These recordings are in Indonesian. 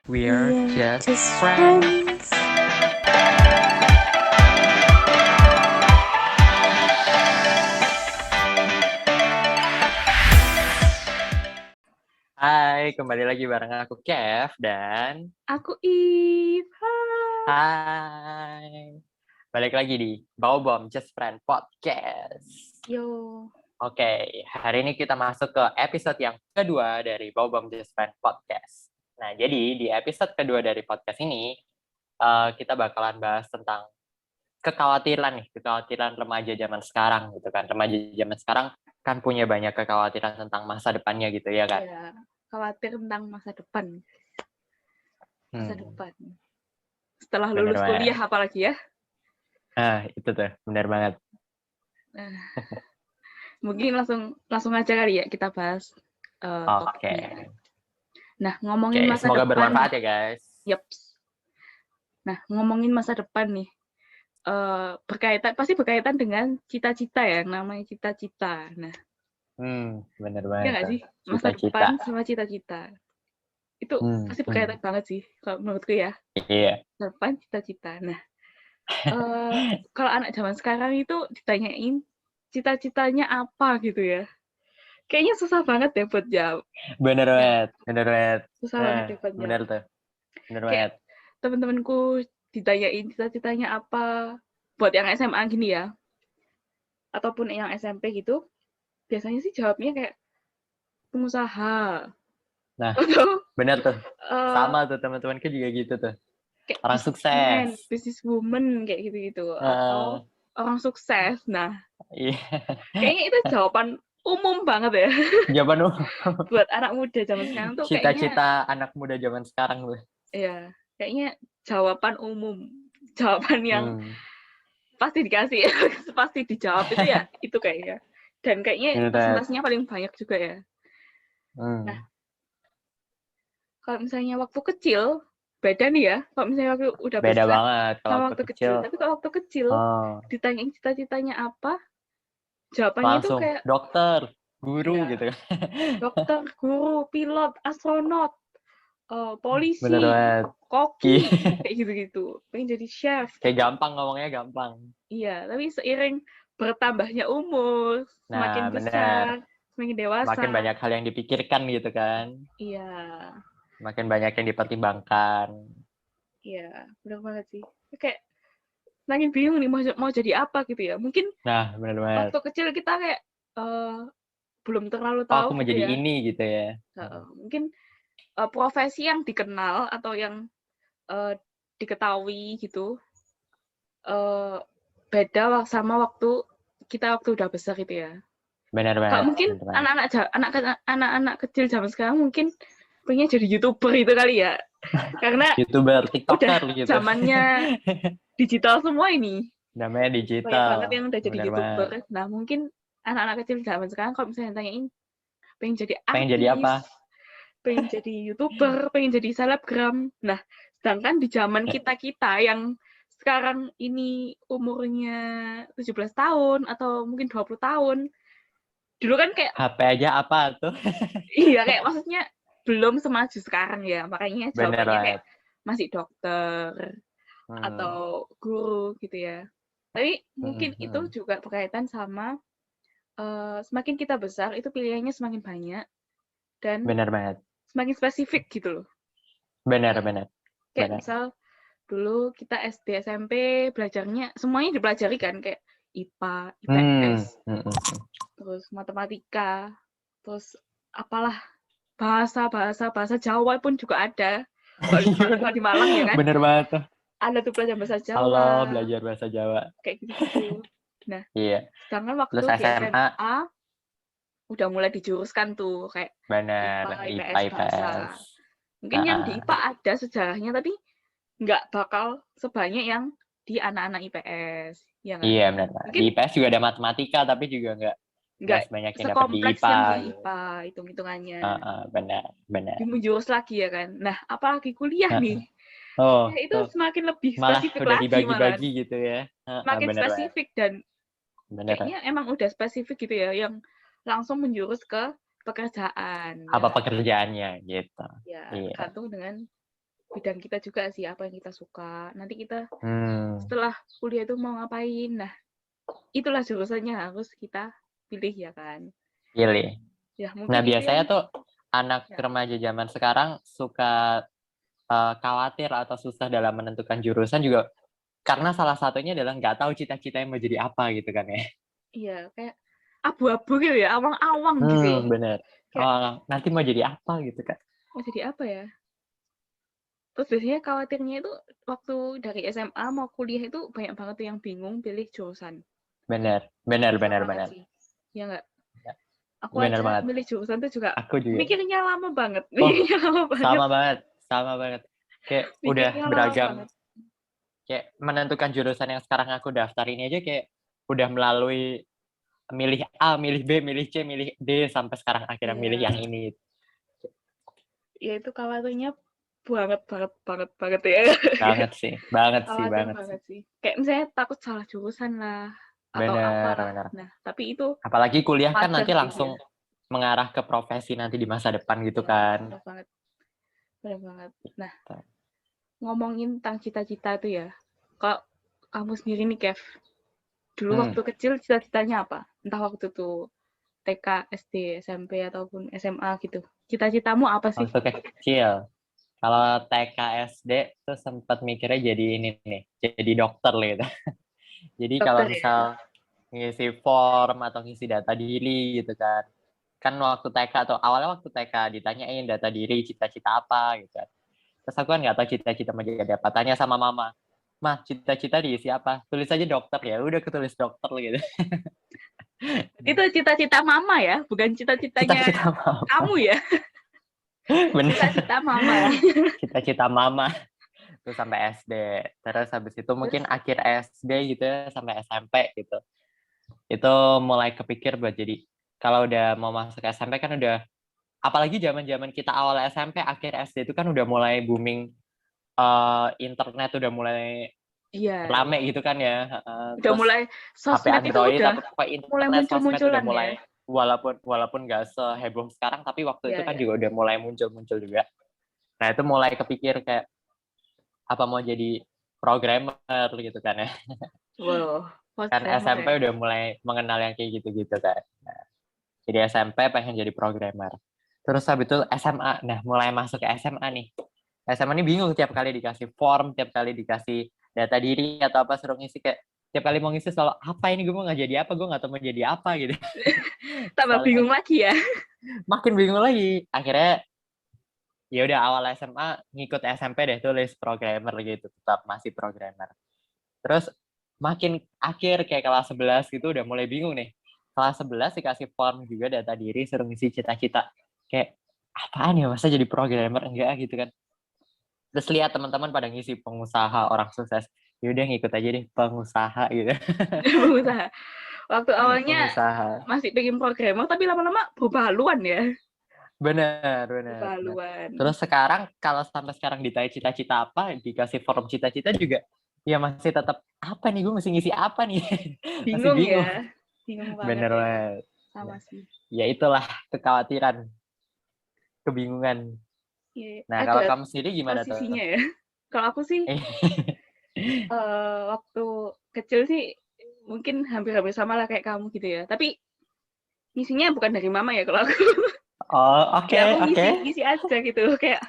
We're We're just just friends. friends. Hai, kembali lagi bareng aku Kev dan Aku Eve. hai. Balik lagi di Baobom Just Friend Podcast. Yo. Oke, hari ini kita masuk ke episode yang kedua dari Baobom Just Friend Podcast. Nah, jadi di episode kedua dari podcast ini kita bakalan bahas tentang kekhawatiran remaja zaman sekarang gitu kan. Remaja zaman sekarang kan punya banyak kekhawatiran tentang masa depannya gitu ya kan. Ya, khawatir tentang masa depan. Masa depan. Setelah Bener lulus banget. kuliah apalagi ya. Itu tuh, bener banget. Nah, mungkin langsung aja kali ya kita bahas Oke. topiknya. Nah, Oke, ngomongin masa semoga depan. bermanfaat ya guys. Yeps. Nah, ngomongin masa depan nih. Pasti berkaitan dengan cita-cita ya, namanya cita-cita. Nah, Bener ya banget nggak tuh. sih? Masa Cita-cita. depan sama cita-cita. Itu pasti berkaitan banget sih, kalau menurutku ya. Iya. Depan cita-cita. Nah, kalau anak zaman sekarang itu ditanyain cita-citanya apa gitu ya. Kayaknya susah banget ya buat jawab. Bener Ya, banget, bener banget. susah banget ya buat Bener jawab. tuh, bener Kayak banget. temen-temenku ditanyain cita-citanya apa buat yang SMA gini ya, ataupun yang SMP gitu, biasanya sih jawabnya kayak pengusaha. Nah, Atau bener tuh. uh, Sama tuh teman-temanku juga gitu tuh. kayak Orang businessman, sukses. businesswoman kayak gitu-gitu. Eh, Atau orang sukses. Nah, iya. kayaknya itu jawaban umum banget ya. Jawaban lu. Buat anak muda zaman sekarang tuh kayaknya, Cita-cita anak muda zaman sekarang tuh. ya, kayaknya jawaban umum. Jawaban yang pasti dikasih, pasti dijawab itu ya, itu kayaknya. Dan kayaknya Bener banget. persentasenya paling banyak juga ya. Nah, kalau misalnya waktu kecil, beda nih ya. Kalau misalnya waktu udah Beda besar, banget kalau sama waktu waktu kecil. kecil. Tapi kalau waktu kecil, ditanyain cita-citanya apa, jawabannya itu Langsung kayak dokter, guru ya, gitu kan. dokter, guru, pilot, astronot, Bener polisi, banget. koki, kayak gitu-gitu. Pengen jadi chef Kayak gitu. gampang ngomongnya gampang. Iya, tapi seiring bertambahnya umur, semakin Nah, bener. besar, semakin dewasa. Makin banyak hal yang dipikirkan gitu kan. Iya, Makin banyak yang dipertimbangkan. iya, benar banget sih. Kayak semakin bingung nih mau jadi apa gitu ya. Mungkin Nah, bener banget. waktu kecil kita kayak belum terlalu Oh, aku tahu mau gitu jadi ya. ini gitu ya. Mungkin profesi yang dikenal atau yang diketahui gitu beda sama waktu udah besar gitu ya. Bener Kalau banget. mungkin Bener banget. anak-anak kecil zaman sekarang mungkin pengen jadi YouTuber itu kali ya. Karena YouTuber, udah TikToker gitu. zamannya digital semua ini. Namanya Banyak digital. banget yang udah jadi Bener YouTuber. banget. Nah, mungkin anak-anak kecil zaman sekarang kalau misalnya tanyain pengen jadi Pengen jadi artis, apa? pengen jadi YouTuber, pengen jadi selebgram. Nah, sedangkan di zaman kita-kita yang sekarang ini umurnya 17 tahun atau mungkin 20 tahun, dulu kan kayak HP aja apa tuh? iya kayak maksudnya belum semaju sekarang ya, makanya Bener jawabannya kayak banget. masih dokter atau guru gitu ya. Tapi mungkin itu juga berkaitan sama semakin kita besar itu pilihannya semakin banyak dan Bener banget. semakin spesifik gitu loh. Bener, bener. Kayak Bener. misal dulu kita SD SMP belajarnya semuanya dipelajari kan kayak IPA, IPS, terus matematika, terus apalah bahasa Jawa pun juga ada. Kalau di Malang ya kan, Bener banget tuh. ada tuh pelajaran bahasa Halo, Jawa, belajar bahasa Jawa. kayak gitu-gitu. Nah, Iya. sedangkan waktu Terus di SMA, SMA udah mulai dijuruskan tuh kayak bener. IPA, IPA, IPS, bahasa. IPS. Mungkin yang di IPA ada sejarahnya, tapi nggak bakal sebanyak yang di anak-anak IPS, ya kan? Iya, benar. Di Mungkin IPS juga ada matematika, tapi juga nggak nggak sebanyak yang dapat di sekompleks IPA. yang di Gitu. IPA, hitung-hitungannya. Benar, benar. Menjurus lagi ya kan? Nah, apalagi kuliah nih. Oh, Ya, itu semakin lebih malah spesifik udah lagi malahan. dibagi-bagi gitu ya. Semakin Bener banget. spesifik dan Bener. kayaknya emang udah spesifik gitu ya, yang langsung menjurus ke pekerjaan. Apa pekerjaannya gitu. Ya, Iya. tergantung dengan bidang kita juga sih, apa yang kita suka. Nanti kita setelah kuliah itu mau ngapain. Nah, itulah jurusannya harus kita pilih ya kan. Pilih. Ya, Nah, mungkin itu biasanya yang tuh anak ya. remaja zaman sekarang suka khawatir atau susah dalam menentukan jurusan juga karena salah satunya adalah nggak tahu cita-cita yang mau jadi apa gitu kan ya. Iya, kayak abu-abu gitu ya, awang-awang gitu loh. Bener. Kayak Nanti mau jadi apa gitu kan. mau jadi apa ya? Terus biasanya khawatirnya itu waktu dari SMA mau kuliah itu banyak banget tuh yang bingung pilih jurusan. Bener. Susah banget sih. Ya nggak? Aku Bener aja banget. milih jurusan tuh juga Aku juga. mikirnya lama banget. Oh, Mikirnya lama banget. sama banget. Kayak udah Mikirnya lama beragam. banget. Kayak menentukan jurusan yang sekarang aku daftar ini aja kayak udah melalui milih A, milih B, milih C, milih D sampai sekarang akhirnya milih yang Iya. ini. Ya itu khawatirnya banget ya. Banget sih, banget sih. Banget sih. Kayak misalnya takut salah jurusan lah atau apalah. Bener. Nah, tapi itu Apalagi kuliah kan wajar nanti sih ya. langsung mengarah ke profesi nanti di masa depan gitu Iya, kan. benar banget. Benar banget. Nah, ngomongin tentang cita-cita itu ya. Kalau kamu sendiri nih, Kev, dulu waktu kecil cita-citanya apa? Entah waktu itu TK, SD, SMP, ataupun SMA gitu. Cita-citamu apa sih? Waktu kecil, kalau TK SD tuh sempat mikirnya jadi ini nih, jadi dokter gitu. Jadi kalau Dokter ya? misal ngisi form atau ngisi data diri gitu kan. Kan waktu TK atau awalnya waktu TK ditanyain data diri, cita-cita apa gitu kan. Terus aku kan nggak tahu cita-cita mau jadi apa. Tanya sama mama, "Mah, cita-cita diisi apa?" "Tulis aja dokter." Ya udah ketulis dokter gitu. Itu cita-cita mama ya, bukan cita-citanya Cita-cita mama. kamu ya. Bener. Cita-cita mama. Cita-cita mama. Terus sampai SD. Terus habis itu Terus, mungkin akhir SD gitu ya, sampai SMP gitu. Itu mulai kepikir buat jadi, kalau udah mau masuk SMP kan udah, apalagi zaman-zaman kita awal SMP, akhir SD itu kan udah mulai booming, internet udah mulai iya, rame gitu kan ya. udah Terus mulai HP sosmed itu Android udah apa mulai internet sosmed udah muncul-munculan ya. mulai, walaupun nggak seheboh sekarang, tapi waktu itu Iya, kan ya. juga udah mulai muncul juga. Nah itu mulai kepikir kayak apa mau jadi programmer gitu kan ya. Wow, Kan programmer SMP ya. udah mulai mengenal yang kayak gitu-gitu kan. Nah, jadi SMP pengen jadi programmer. Terus habis itu SMA. Nah, mulai masuk ke SMA nih. SMA ini bingung tiap kali dikasih form, tiap kali dikasih data diri atau apa suruh ngisi kayak tiap kali mau ngisi selalu apa ini gue mau nggak jadi apa, gue nggak tahu mau jadi apa gitu. Tambah Selalu bingung lagi ya. makin bingung lagi. Akhirnya ya udah awal SMA ngikut SMP deh tulis programmer gitu, tetap masih programmer. Terus makin akhir kayak kelas 11 gitu udah mulai bingung nih. Kelas 11 dikasih form juga data diri, suruh ngisi cita-cita. Kayak apaan ya, masa jadi programmer enggak gitu kan. Terus lihat teman-teman pada ngisi pengusaha, orang sukses. Ya udah ngikut aja deh pengusaha gitu. Pengusaha. Waktu awalnya Pengusaha. masih pengen programmer, tapi lama-lama berubah haluan ya. Bener. Berubah haluan. Terus sekarang kalau sampai sekarang ditanya cita-cita apa, dikasih form cita-cita juga ya masih tetap apa nih, gue mesti ngisi apa nih. Masih Bingung bingung. ya. Bingung banget Bener ya. banget. Sama sih. Ya itulah kekhawatiran, kebingungan. Ya, Nah, kalau ada kamu sendiri gimana tuh? posisinya ya. Kalau aku sih waktu kecil sih mungkin hampir-hampir sama lah kayak kamu gitu ya. Tapi ngisinya bukan dari mama ya kalau aku. Oh, oke, Ya aku oke. ngisi aja gitu. Kayak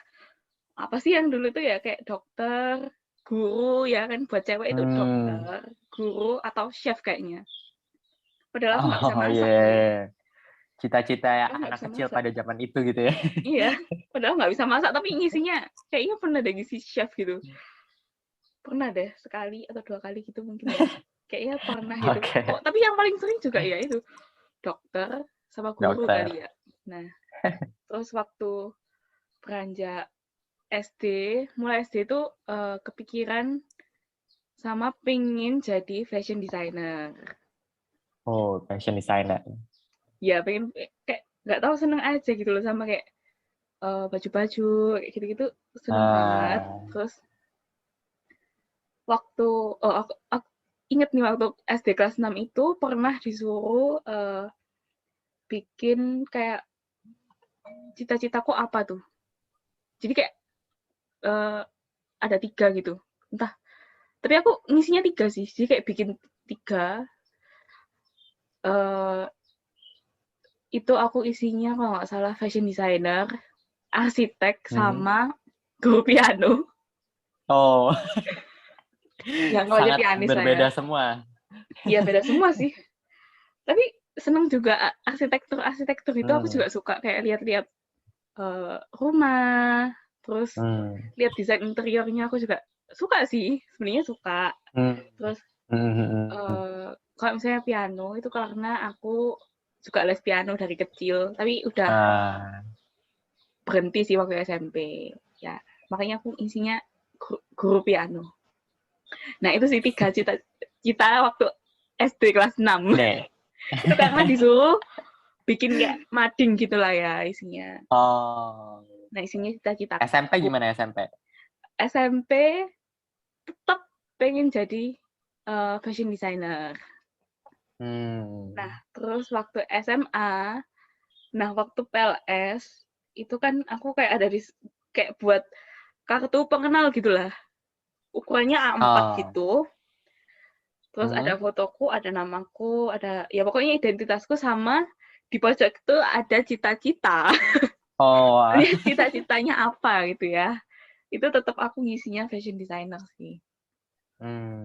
apa sih yang dulu tuh ya kayak dokter, guru ya kan, buat cewek itu dokter, guru atau chef kayaknya. Padahal aku nggak bisa Oh, masak dulu. yeah. Cita-cita ya Aku nggak anak bisa kecil masak. pada zaman itu gitu ya. Iya, padahal nggak bisa masak tapi ngisinya kayaknya pernah deh ngisi chef gitu. Pernah deh sekali atau 2 kali gitu mungkin ya. Kayaknya pernah itu. Oke. Oh, tapi yang paling sering juga ya itu dokter sama guru Dokter. kali ya. Nah, terus waktu beranjak SD, mulai SD itu kepikiran sama pengen jadi fashion designer. Oh, fashion designer. Ya, pengen kayak nggak tahu seneng aja gitu loh sama kayak baju-baju kayak gitu-gitu seneng banget. Terus waktu aku inget nih waktu SD kelas 6 itu pernah disuruh bikin kayak cita-citaku apa tuh. Jadi kayak ada 3 gitu. Entah. Tapi aku ngisinya 3 sih. Jadi kayak bikin 3. Itu aku isinya kalau nggak salah fashion designer, arsitek, sama guru piano. Oh, Ya kalau aja sangat pianis lah ya. berbeda semua. Iya beda semua sih. Tapi seneng juga arsitektur itu aku juga suka kayak lihat-lihat rumah, terus lihat desain interiornya aku juga suka sih, sebenarnya suka. Terus kalau misalnya piano itu karena aku juga les piano dari kecil, tapi udah berhenti sih waktu SMP. Ya, makanya aku isinya guru piano. Nah, itu sih 3 cita waktu SD kelas 6. Nih. Itu karena disuruh bikin kayak mading gitulah ya isinya. Oh. Nah, isinya cita-cita. SMP gimana SMP? SMP tetap pengen jadi fashion designer. Nah, terus waktu SMA, nah waktu PLS itu kan aku kayak ada di kayak buat kartu pengenal gitulah. Ukurannya A4 gitu. Terus ada fotoku, ada namaku, ada ya pokoknya identitasku sama di pojok itu ada cita-cita. Oh. Cita-citanya apa gitu ya. Itu tetap aku ngisinya fashion designer sih.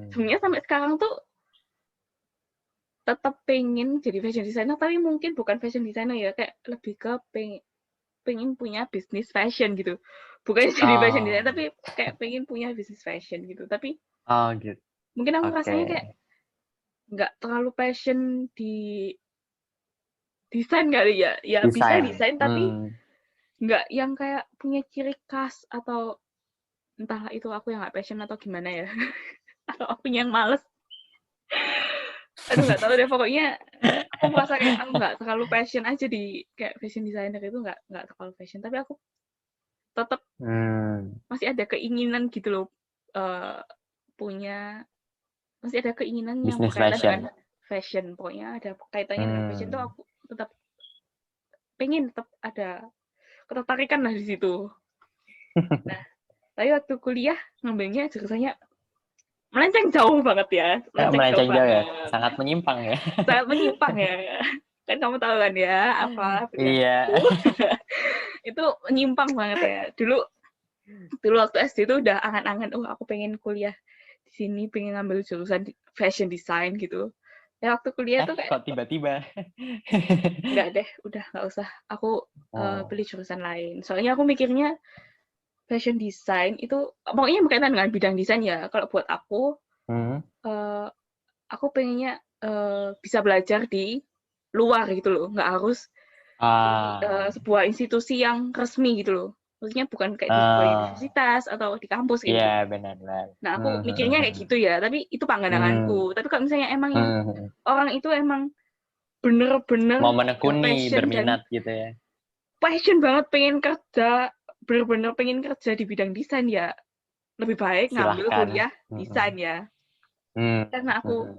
Sebenarnya sampai sekarang tuh tetap pengen jadi fashion designer, tapi mungkin bukan fashion designer ya, kayak lebih ke pengen punya bisnis fashion gitu. Bukan jadi fashion designer, tapi kayak pengen punya bisnis fashion gitu. Tapi gitu. mungkin aku rasanya kayak nggak terlalu passion di desain kali ya. Ya bisa desain, tapi nggak yang kayak punya ciri khas atau entah itu aku yang nggak passion atau gimana ya. Atau aku yang males. Aduh nggak tahu deh, pokoknya aku merasa kayak aku nggak terlalu passion aja di kayak fashion designer itu nggak terlalu passion, tapi aku tetap masih ada keinginan gitu loh, punya masih ada keinginan yang Business berkaitan fashion. dengan fashion, pokoknya ada kaitannya dengan fashion tuh aku tetap pengen tetap ada ketertarikan lah di situ. Nah, tapi waktu kuliah ngambilnya jurusannya melenceng jauh banget ya, Melenceng jauh ya, banget. sangat menyimpang ya. Sangat menyimpang ya. Kan kamu tahu kan ya apa pilihanku. Itu menyimpang banget ya. Dulu waktu SD itu udah angan-angan, aku pengen kuliah di sini, pengen ngambil jurusan fashion design gitu. Ya waktu kuliah tuh kayak kok tiba-tiba? enggak deh, udah nggak usah. Aku pilih jurusan lain. Soalnya aku mikirnya fashion design itu pokoknya berkaitan dengan bidang desain ya. Kalau buat aku pengennya bisa belajar di luar gitu loh, nggak harus di sebuah institusi yang resmi gitu loh. Maksudnya bukan kayak di sebuah universitas atau di kampus gitu. Iya, benar. Nah, aku mikirnya kayak gitu ya, tapi itu pandanganku. Tapi kalau misalnya emang yang orang itu emang bener-bener mau menekuni, passion dan berminat gitu ya. passion banget pengen kerja, bener-bener pengen kerja di bidang desain ya, lebih baik ngambil Silahkan. kuliah desain ya. Karena aku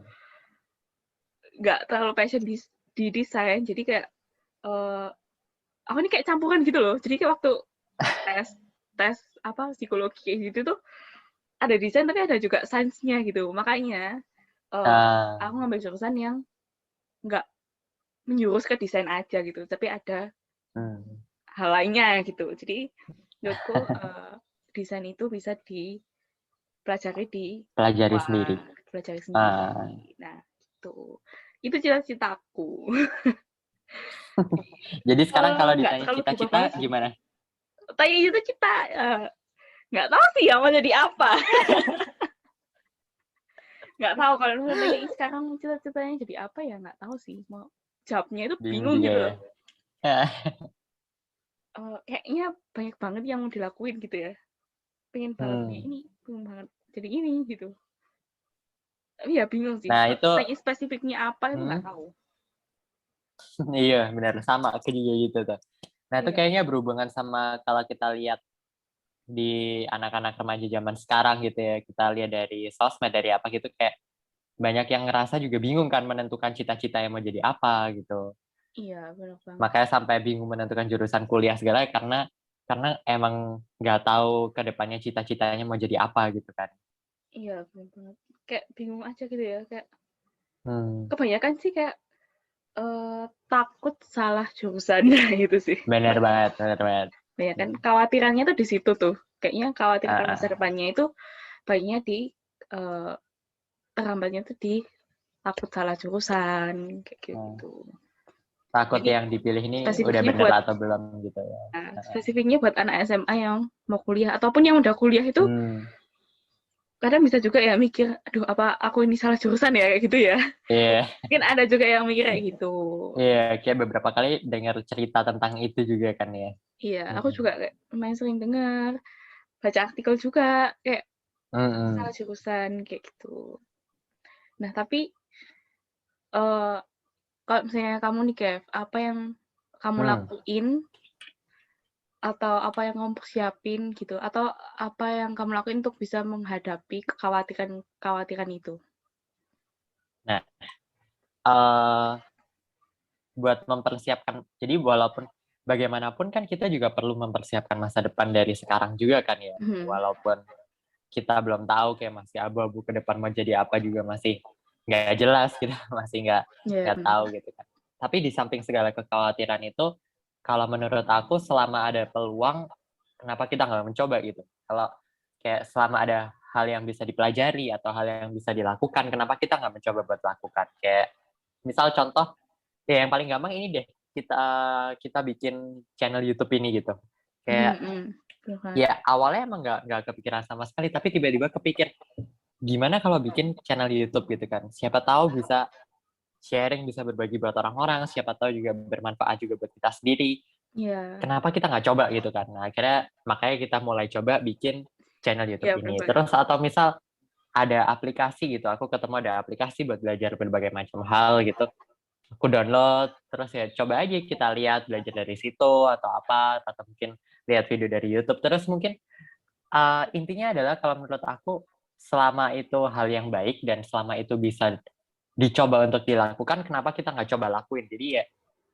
nggak terlalu passion di desain, jadi kayak aku ini kayak campuran gitu loh. Jadi kayak waktu tes apa psikologi kayak gitu tuh ada desain tapi ada juga sainsnya gitu. Makanya aku ngambil jurusan yang nggak menjurus ke desain aja gitu, tapi ada hal lainnya gitu. Jadi menurutku desain itu bisa dipelajari di pelajari luar, sendiri. pelajari sendiri. Nah, itu cita-citaku. Jadi sekarang kalau ditanya terlalu berubah cita-cita banget sih. gimana? Tanya itu cita nggak tahu sih ya mau jadi apa. Nggak tahu kalau misalnya sekarang cita-citanya jadi apa ya, nggak tahu sih, mau jawabnya itu bingung gitu loh. Kayaknya banyak banget yang mau dilakuin gitu ya, pengen banget kayak ini, pengen banget jadi ini gitu, tapi ya bingung sih. Nah itu tanya spesifiknya apa itu nggak tahu. Iya benar, sama aku juga gitu tuh. Nah itu kayaknya berhubungan sama kalau kita lihat di anak-anak remaja zaman sekarang gitu ya, kita lihat dari sosmed, dari apa gitu, kayak banyak yang ngerasa juga bingung kan menentukan cita-cita yang mau jadi apa gitu. Iya benar banget. Makanya sampai bingung menentukan jurusan kuliah segala, karena karena emang nggak tahu ke depannya cita-citanya mau jadi apa gitu kan. Iya, bener banget. Kayak bingung aja gitu ya, kayak Hmm, kebanyakan sih kayak takut salah jurusan gitu sih. bener banget, bener banget. Ya kan khawatirannya tuh di situ tuh. Kayaknya khawatiran masa Ah, depannya itu baiknya di eh, terhambatnya tuh di takut salah jurusan kayak ah. gitu. Takut Jadi yang dipilih ini udah spesifiknya bener buat atau belum gitu ya. spesifiknya buat anak SMA yang mau kuliah ataupun yang udah kuliah itu Hmm, kadang bisa juga ya mikir, aduh apa aku ini salah jurusan ya kayak gitu ya. iya, Mungkin ada juga yang mikir kayak gitu. iya, kayak beberapa kali dengar cerita tentang itu juga kan ya. Iya, aku Hmm, juga kayak lumayan sering dengar, baca artikel juga kayak hmm, salah jurusan kayak gitu. Nah, tapi eh kalau misalnya kamu nih, Kev, apa yang kamu hmm. lakuin atau apa yang kamu persiapin gitu, atau apa yang kamu lakuin untuk bisa menghadapi kekhawatiran itu? Nah, eh buat mempersiapkan, jadi walaupun bagaimanapun kan kita juga perlu mempersiapkan masa depan dari sekarang juga kan ya. Mhm. Walaupun kita belum tahu kayak masih abu-abu ke depan mau jadi apa juga masih nggak jelas kita masih Iya, nggak tahu gitu kan. Tapi di samping segala kekhawatiran itu, kalau menurut aku selama ada peluang, kenapa kita nggak mencoba gitu? Kalau kayak selama ada hal yang bisa dipelajari atau hal yang bisa dilakukan, kenapa kita nggak mencoba buat lakukan? Kayak misal contoh, ya yang paling gampang ini deh, kita kita bikin channel YouTube ini gitu. Kayak mhm, bener banget. ya awalnya emang nggak kepikiran sama sekali, tapi tiba-tiba kepikir gimana kalau bikin channel YouTube gitu kan. Siapa tahu bisa sharing, bisa berbagi buat orang-orang, siapa tahu juga bermanfaat juga buat kita sendiri. Iya, Kenapa kita nggak coba gitu kan? Nah, akhirnya makanya kita mulai coba bikin channel YouTube iya bener ini. banget. Terus atau misal ada aplikasi gitu, aku ketemu ada aplikasi buat belajar berbagai macam hal gitu. Aku download, terus ya coba aja kita lihat, belajar dari situ atau apa, atau mungkin lihat video dari YouTube. Terus mungkin intinya adalah kalau menurut aku, selama itu hal yang baik dan selama itu bisa dicoba untuk dilakukan, kenapa kita nggak coba lakuin? Jadi ya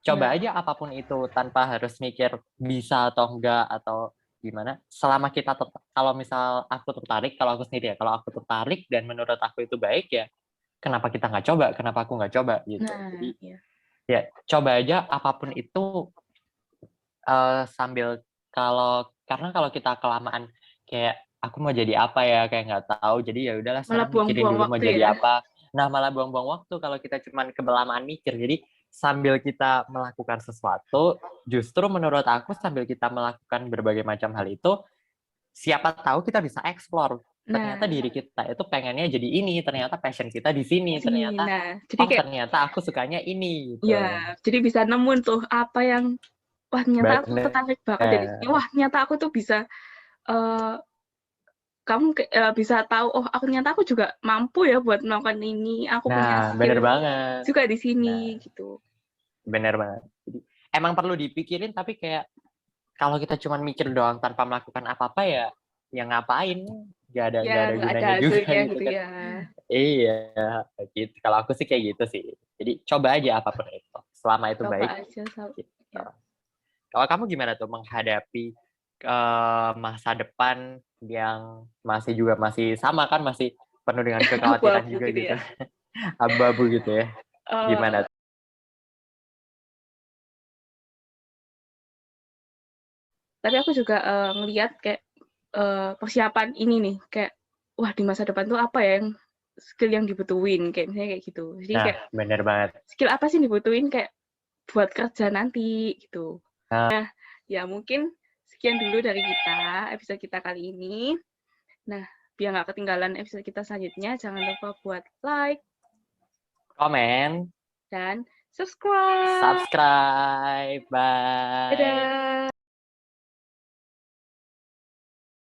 coba Nah, aja apapun itu tanpa harus mikir bisa atau enggak atau gimana. Selama kita kalau misal aku tertarik, kalau aku sendiri ya, kalau aku tertarik dan menurut aku itu baik ya, kenapa kita nggak coba? Kenapa aku nggak coba gitu? Jadi iya. ya coba aja apapun itu sambil karena kalau kita kelamaan kayak, "Aku mau jadi apa ya?" Kayak nggak tahu, jadi ya udahlah Malah sekarang mikirin buang-buang dulu mau waktu ya? jadi apa. Nah, malah buang-buang waktu kalau kita cuman kelamaan mikir. Jadi sambil kita melakukan sesuatu, justru menurut aku sambil kita melakukan berbagai macam hal itu, siapa tahu kita bisa explore, ternyata Nah, diri kita itu pengennya jadi ini, ternyata passion kita di sini, sini. ternyata, Nah, jadi "Oh kayak ternyata aku sukanya ini," ya, gitu. jadi bisa nemuin tuh apa yang, wah ternyata aku Bener. tertarik banget dari sini, wah ternyata aku tuh bisa, eee, kamu bisa tahu, oh aku ternyata aku juga mampu ya buat melakukan ini, aku punya Nah, skill bener banget. juga di Nah, sini, gitu. bener banget. Jadi, emang perlu dipikirin tapi kayak kalau kita cuman mikir doang tanpa melakukan apa-apa ya, ya ngapain? Ya Nggak ada nggak ada gunanya juga hasilnya gitu gitu kan. ya. Iya, gitu. Kalau aku sih kayak gitu sih. Jadi coba aja apapun itu, selama itu Coba baik, aja gitu. ya. Kalau kamu gimana tuh menghadapi, masa depan yang masih sama kan, masih penuh dengan kekhawatiran Abu-abu juga gitu gitu, ya. abu-abu gitu ya, Eee, gimana? tapi aku juga, ngelihat kayak, persiapan ini nih, kayak, wah di masa depan tuh apa ya yang skill yang dibutuhin, kayak misalnya kayak gitu. Jadi Nah, kayak, bener banget. skill apa sih yang dibutuhin kayak buat kerja nanti, gitu. Nah, Ya mungkin sekian dulu dari kita, episode kita kali ini. Nah, biar nggak ketinggalan episode kita selanjutnya, jangan lupa buat like komen, dan subscribe. subscribe, bye. Dadah.